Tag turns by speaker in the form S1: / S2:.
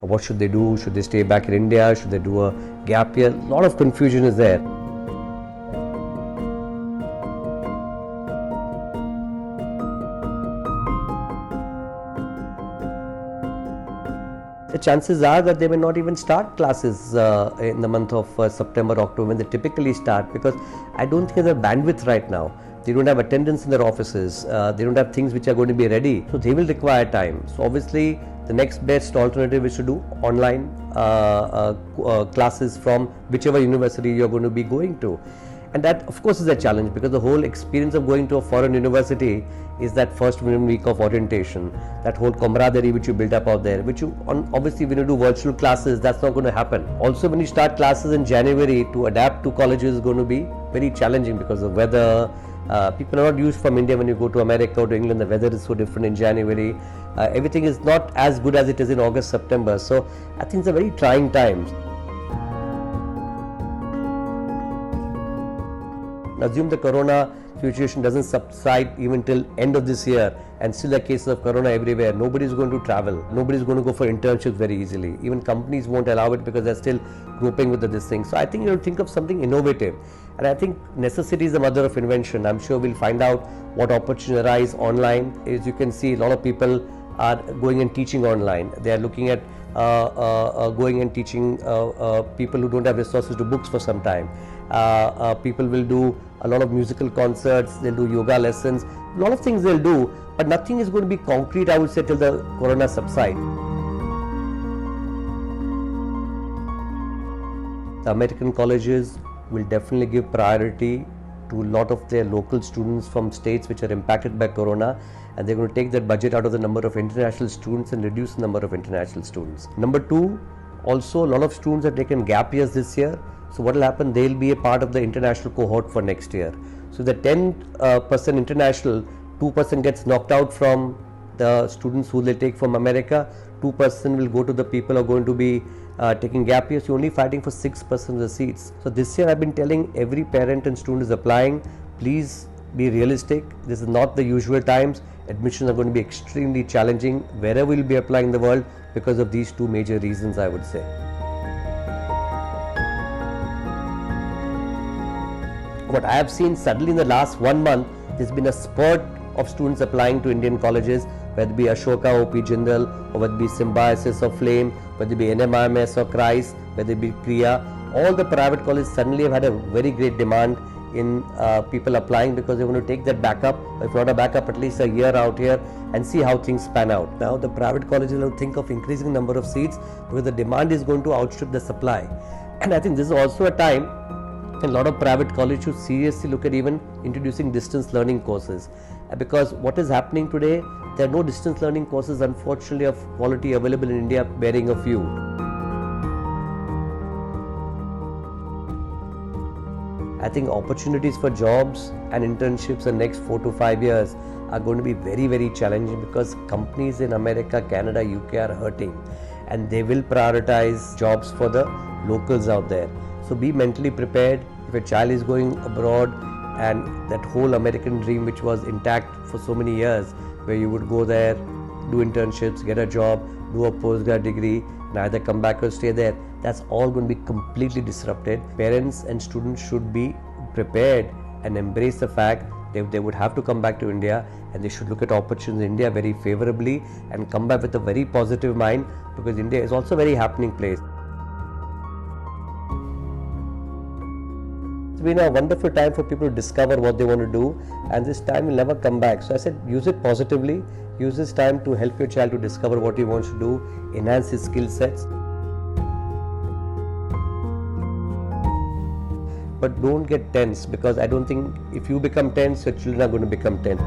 S1: What should they do? Should they stay back in India? Should they do a gap year? A lot of confusion is there. The chances are that they may not even start classes in the month of September, October when they typically start, because I don't think there's bandwidth right now. They don't have attendance in their offices. They don't have things which are going to be ready. So they will require time. So obviously the next best alternative is to do online classes from whichever university you're going to be going to. And that of course is a challenge, because the whole experience of going to a foreign university is that first week of orientation, that whole camaraderie which you build up out there, which you obviously when you do virtual classes, that's not going to happen. Also when you start classes in January, to adapt to colleges is going to be very challenging because of weather. People are not used from India. When you go to America or to England, the weather is so different in January. Everything is not as good as it is in August, September. So I think it's a very trying time. Assume the corona situation doesn't subside even till end of this year, and still there are cases of corona everywhere. Nobody is going to travel. Nobody is going to go for internships very easily. Even companies won't allow it because they're still groping with this thing. So I think you'll think of something innovative. And I think necessity is the mother of invention. I'm sure we'll find out what opportunities arise online. As you can see, a lot of people are going and teaching online. They are looking at going and teaching people who don't have resources to books for some time. People will do a lot of musical concerts, they'll do yoga lessons, a lot of things they'll do, but nothing is going to be concrete, I would say, till the corona subsides. The American colleges will definitely give priority to a lot of their local students from states which are impacted by corona, and they're going to take that budget out of the number of international students and reduce the number of international students. Number two, also a lot of students have taken gap years this year. So what will happen, they'll be a part of the international cohort for next year. So the 10% international, 2% gets knocked out from the students who they take from America, 2% will go to the people who are going to be taking gap years. You're only fighting for 6% of the seats. So this year I've been telling every parent and student is applying, please be realistic. This is not the usual times. Admissions are going to be extremely challenging wherever you'll be applying in the world because of these two major reasons, I would say. What I have seen suddenly in the last 1 month, there's been a spurt of students applying to Indian colleges, whether it be Ashoka, OP Jindal, or whether it be Symbiosis or Flame, whether it be NMIMS or Christ, whether it be Kriya. All the private colleges suddenly have had a very great demand in people applying, because they want to take that backup, if not a backup, at least a year out here and see how things pan out. Now the private colleges will think of increasing the number of seats because the demand is going to outstrip the supply. And I think this is also a time a lot of private colleges should seriously look at even introducing distance learning courses, because what is happening today, there are no distance learning courses unfortunately of quality available in India, bearing a few. I think opportunities for jobs and internships in the next 4 to 5 years are going to be very, very challenging, because companies in America, Canada, UK are hurting, and they will prioritize jobs for the locals out there. So be mentally prepared. If a child is going abroad, and that whole American dream which was intact for so many years, where you would go there, do internships, get a job, do a postgrad degree, and either come back or stay there, that's all going to be completely disrupted. Parents and students should be prepared and embrace the fact that they would have to come back to India, and they should look at opportunities in India very favorably and come back with a very positive mind, because India is also a very happening place. It's been a wonderful time for people to discover what they want to do, and this time will never come back. So I said, use it positively, use this time to help your child to discover what he wants to do, enhance his skill sets. But don't get tense, because I don't think if you become tense, your children are going to become tense.